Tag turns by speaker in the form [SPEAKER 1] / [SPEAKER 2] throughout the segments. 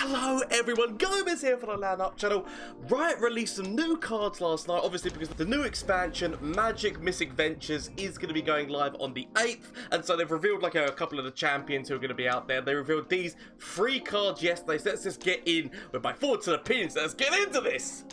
[SPEAKER 1] Hello everyone, Gomez here for the LAN Up channel. Riot released some new cards last night, obviously because the new expansion, Magic Misadventures, is going to be going live on the 8th. And so they've revealed like a couple of the champions who are going to be out there. They revealed these free cards yesterday, so let's just get in with my thoughts and opinions. Let's get into this!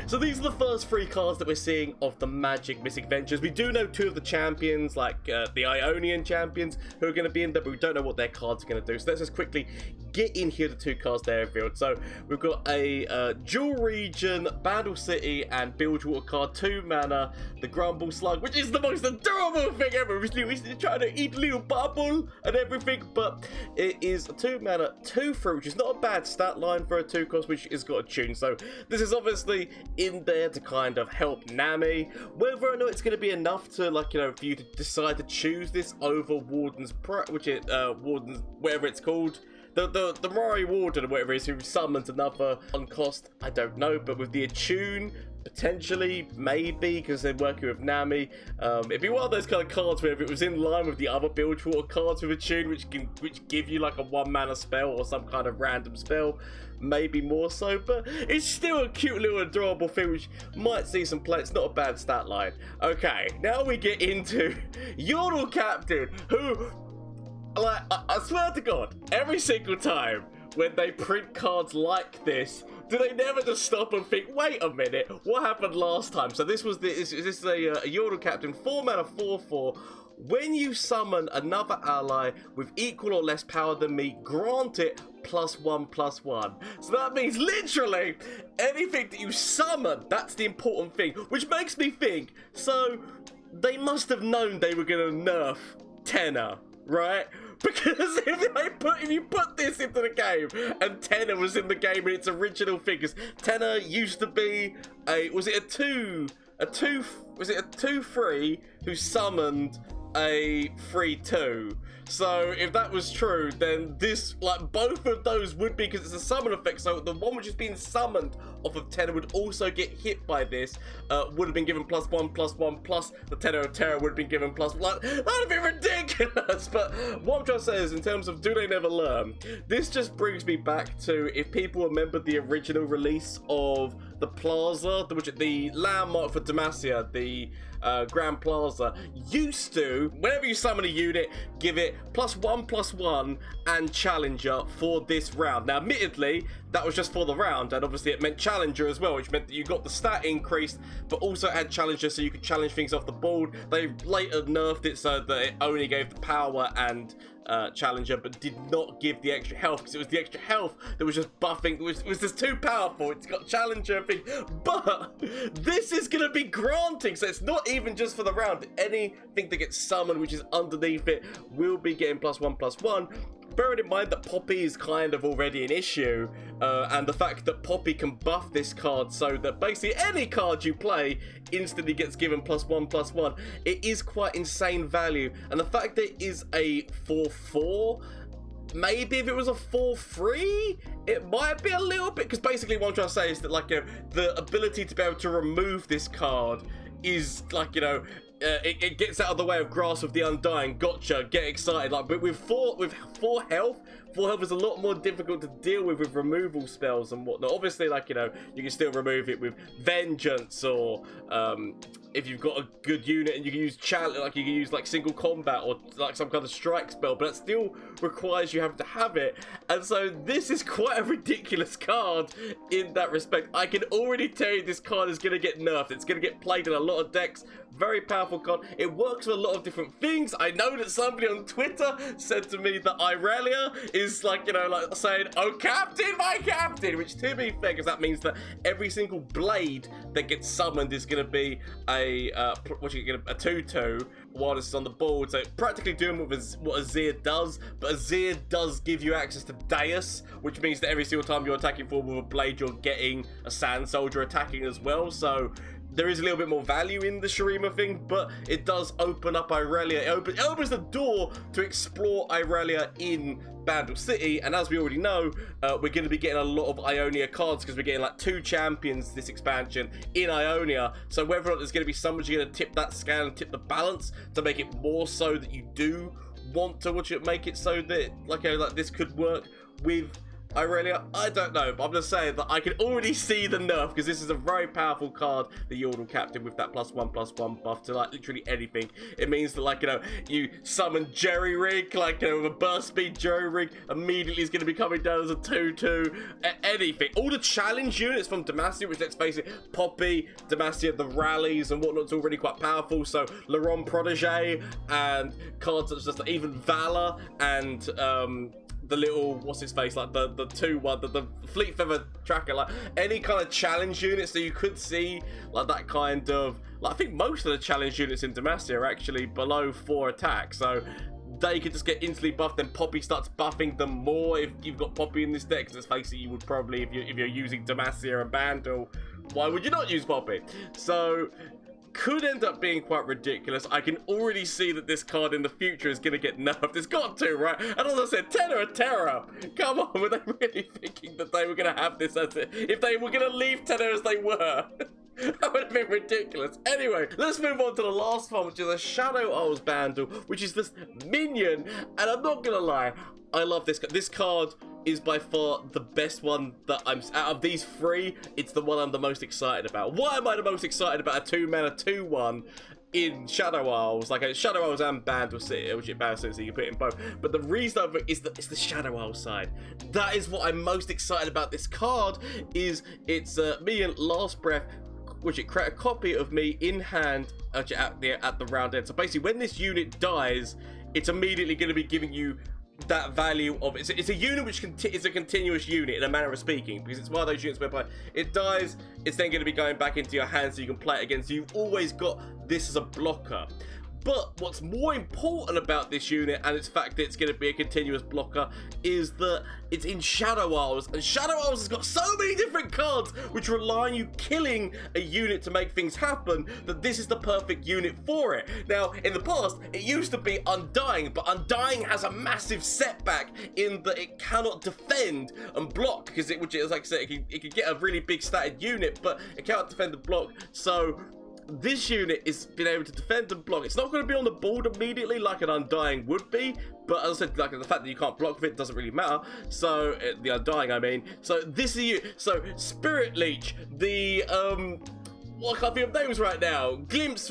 [SPEAKER 1] So these are the first three cards that we're seeing of the Magic Misadventures. We do know two of the champions, like the Ionian champions, who are going to be in there, but we don't know what their cards are going to do. So let's just quickly get in here the two cards they're revealed. So we've got a Dual Region, Bandle City, and Bilgewater card, 2 mana, the Grumble Slug, which is the most adorable thing ever. We're trying to eat a little bubble and everything, but it is a 2 mana, 2/3, which is not a bad stat line for a 2 cost, which has got a tune. So this is obviously in there to kind of help Nami. Whether or not it's going to be enough to, like, you know, for you to decide to choose this over Warden's which is Warden's, whatever it's called, the Mori Warden or whatever it is, who summons another on cost, I don't know. But with the attune, potentially, maybe, because they're working with Nami, it'd be one of those kind of cards where if it was in line with the other Bilgewater cards with attune, which give you like a 1 mana spell or some kind of random spell, maybe more so. But it's still a cute little adorable thing which might see some play. It's not a bad stat line. Okay, now we get into Yordle Captain, who, like, I swear to God, every single time when they print cards like this, do they never just stop and think, wait a minute, what happened last time? So this is a Yordle Captain, 4 mana, 4/4. When you summon another ally with equal or less power than me, grant it +1/+1. So that means literally anything that you summon, that's the important thing. Which makes me think, so they must have known they were going to nerf Tenor, right? Because if you put this into the game and Tenor was in the game in its original figures, Tenor used to be was it a 2/3 who summoned a 3/2. So if that was true, then this, like, both of those would be, because it's a summon effect, so the one which is being summoned off of Tenor would also get hit by this, would have been given +1/+1, plus the Tenor of Terror would have been given +1. Like, that would be ridiculous. But what I'm trying to say is, in terms of do they never learn, this just brings me back to, if people remember the original release of the Plaza, the landmark for Demacia, the Grand Plaza, used to, whenever you summon a unit, give it +1/+1 and Challenger for this round. Now, admittedly, that was just for the round, and obviously it meant Challenger as well, which meant that you got the stat increased, but also had Challenger so you could challenge things off the board. They later nerfed it so that it only gave the power and Challenger, but did not give the extra health, because it was the extra health that was just buffing. It was just too powerful. It's got Challenger thing, but this is going to be granting, so it's not even just for the round. Anything that gets summoned which is underneath it will be getting +1/+1. Bearing in mind that Poppy is kind of already an issue, and the fact that Poppy can buff this card so that basically any card you play instantly gets given +1/+1, it is quite insane value. And the fact that it is a 4/4, maybe if it was a 4/3, it might be a little bit, because basically what I'm trying to say is that, like, you know, the ability to be able to remove this card is, like, you know, it gets out of the way of Grasp of the Undying. Gotcha, get excited. Like, but with four health is a lot more difficult to deal with removal spells and whatnot. Obviously, like, you know, you can still remove it with Vengeance, or if you've got a good unit and you can use like you can use like single combat or like some kind of strike spell, but that still requires you have to have it. And so this is quite a ridiculous card in that respect. I can already tell you this card is going to get nerfed. It's going to get played in a lot of decks. Very powerful card. It works with a lot of different things. I know that somebody on Twitter said to me that Irelia is, like, you know, like saying, "Oh, Captain, my Captain," which, to be fair, because that means that every single blade that gets summoned is going to be a 2/2 while it's on the board. So practically doing what Azir does, but Azir does give you access to Deus, which means that every single time you're attacking forward with a blade, you're getting a Sand Soldier attacking as well. So there is a little bit more value in the Shurima thing, but it does open up Irelia. It opens the door to explore Irelia in Bandle City, and as we already know, we're going to be getting a lot of Ionia cards, because we're getting like 2 champions this expansion in Ionia. So whether or not there's going to be somebody going to tip that scale and tip the balance to make it more so that you do want to make it so that like this could work with Irelia? I don't know, but I'm just saying that I can already see the nerf, because this is a very powerful card, the Yordle Captain, with that +1/+1 buff to like literally anything. It means that like, you summon Jerry Rig, like, with a burst speed Jerry Rig, immediately is going to be coming down as a 2/2, anything. All the challenge units from Demacia, which let's face it, Poppy, Demacia, the rallies and whatnot's already quite powerful, so Laurent Protege, and cards such as even Valor, and, the little, what's his face, like the 2/1, the Fleet Feather Tracker, like any kind of challenge units. So you could see like that kind of, like, I think most of the challenge units in Demacia are actually below 4 attack, so they could just get instantly buffed. Then Poppy starts buffing them more if you've got Poppy in this deck, because let's face it, you would probably, if you're using Demacia and Bandle, why would you not use Poppy? So could end up being quite ridiculous. I can already see that this card in the future is going to get nerfed. It's got to, right? And as I said, Tenor of Terror. Come on, were they really thinking that they were going to have this as it? If they were going to leave Tenor as they were, that would have been ridiculous. Anyway, let's move on to the last one, which is a Shadow Owls Bandle, which is this minion. And I'm not going to lie, I love this card. This card is by far the best one that out of these three, it's the one I'm the most excited about. Why am I the most excited about a 2-mana 2/1 in Shadow Owls? Like a Shadow Owls and Bandle City, which it balances, so you can put it in both. But the reason of it is that it's the Shadow Owl side. That is what I'm most excited about this card, is it's me and Last Breath, which it create a copy of me in hand at the round end. So basically, when this unit dies, it's immediately going to be giving you that value of it. It's a unit which is a continuous unit in a manner of speaking, because it's one of those units whereby it dies, it's then going to be going back into your hand so you can play it again. So you've always got this as a blocker. But what's more important about this unit, and its fact that it's going to be a continuous blocker, is that it's in Shadow Owls. And Shadow Owls has got so many different cards which rely on you killing a unit to make things happen, that this is the perfect unit for it. Now, in the past, it used to be Undying, but Undying has a massive setback in that it cannot defend and block, because which is, like I said, it can get a really big statted unit, but it cannot defend and block. So this unit is being able to defend and block. It's not going to be on the board immediately like an Undying would be, but as I said, like, the fact that you can't block with it doesn't really matter. So the Undying, I mean. So this is you. So Spirit Leech, the well, I can't think of names right now. Glimpse,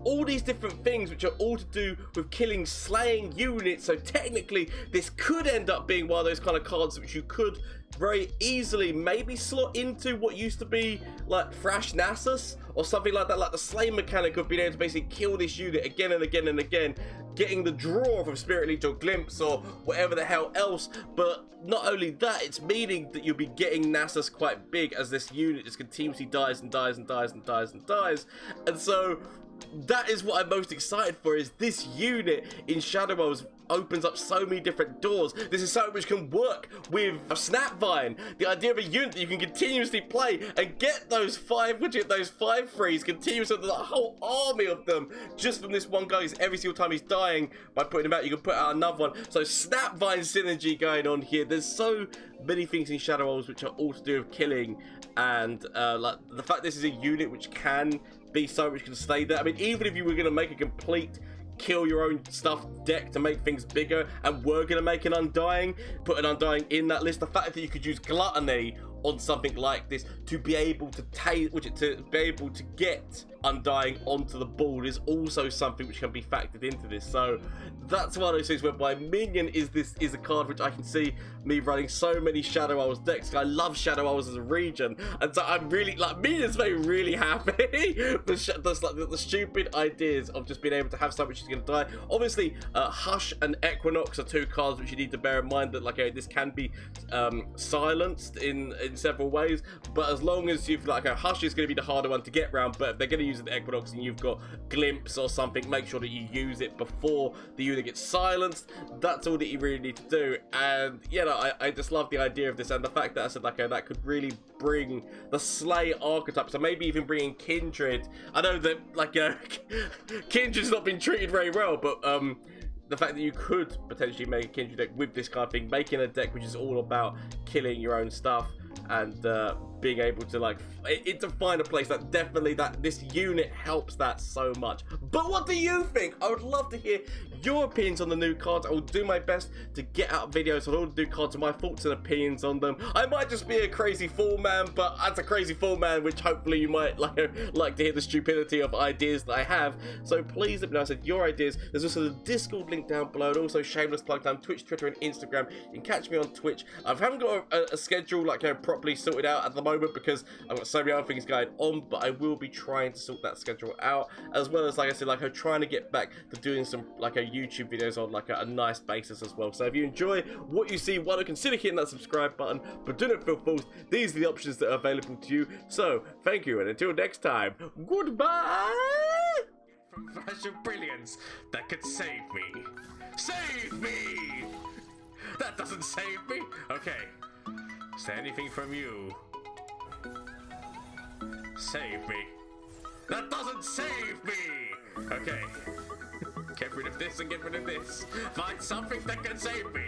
[SPEAKER 1] all these different things which are all to do with killing, slaying units. So technically, this could end up being one of those kind of cards which you could very easily maybe slot into what used to be like Thrash Nasus or something like that, like the slay mechanic of being able to basically kill this unit again and again and again, getting the draw from Spirit Leech or Glimpse or whatever the hell else. But not only that, it's meaning that you'll be getting Nasus quite big as this unit just continuously dies and dies and dies and dies and dies. And so that is what I'm most excited for, is this unit in Shadow Owls opens up so many different doors. This is something which can work with a Snapvine. The idea of a unit that you can continuously play and get those 5/3s continuously, the whole army of them just from this one guy. Every single time he's dying, by putting him out, you can put out another one. So Snapvine synergy going on here. There's so many things in Shadow Owls which are all to do with killing, and like the fact this is a unit which can be so which can stay there. I mean, even if you were going to make a complete kill your own stuff deck to make things bigger, and we're going to make an Undying, put an Undying in that list, the fact that you could use Gluttony on something like this to be able to get Undying onto the board is also something which can be factored into this. So that's one of those things whereby Minion is a card which I can see me running so many Shadow Owls decks. I love Shadow Owls as a region, and so I'm really, like, Minion's made me really happy. the stupid ideas of just being able to have something which is going to die. Obviously, Hush and Equinox are two cards which you need to bear in mind that, like, this can be silenced in several ways, but as long as you've, like, Hush is going to be the harder one to get round, but if they're going to use an Equinox and you've got Glimpse or something, make sure that you use it before the unit gets silenced. That's all that you really need to do. And yeah, I just love the idea of this, and the fact that I said, like, that could really bring the Slay archetype, so maybe even bringing Kindred. I know that, like, Kindred's not been treated very well, but the fact that you could potentially make a Kindred deck with this kind of thing, making a deck which is all about killing your own stuff, and being able to like to find a place that definitely that this unit helps that so much. But what do you think? I would love to hear your opinions on the new cards. I will do my best to get out videos on all the new cards and my thoughts and opinions on them. I might just be a crazy fool man, but as a crazy fool man, which hopefully you might like to hear the stupidity of ideas that I have. So please let me know your ideas. There's also the Discord link down below, and also shameless plug time, Twitch, Twitter, and Instagram. You can catch me on Twitch. I haven't got a schedule like properly sorted out at the moment because I've got so many other things going on, but I will be trying to sort that schedule out, as well as, like I said, I'm trying to get back to doing some YouTube videos on a nice basis as well. So if you enjoy what you see, why not consider hitting that subscribe button, but do not feel forced. These are the options that are available to you. So thank you, and until next time, goodbye.
[SPEAKER 2] From flash of brilliance that could save me. Save me! That doesn't save me. Okay. Is there anything from you? Save me. That doesn't save me! Okay. Get rid of this and get rid of this. Find something that can save me.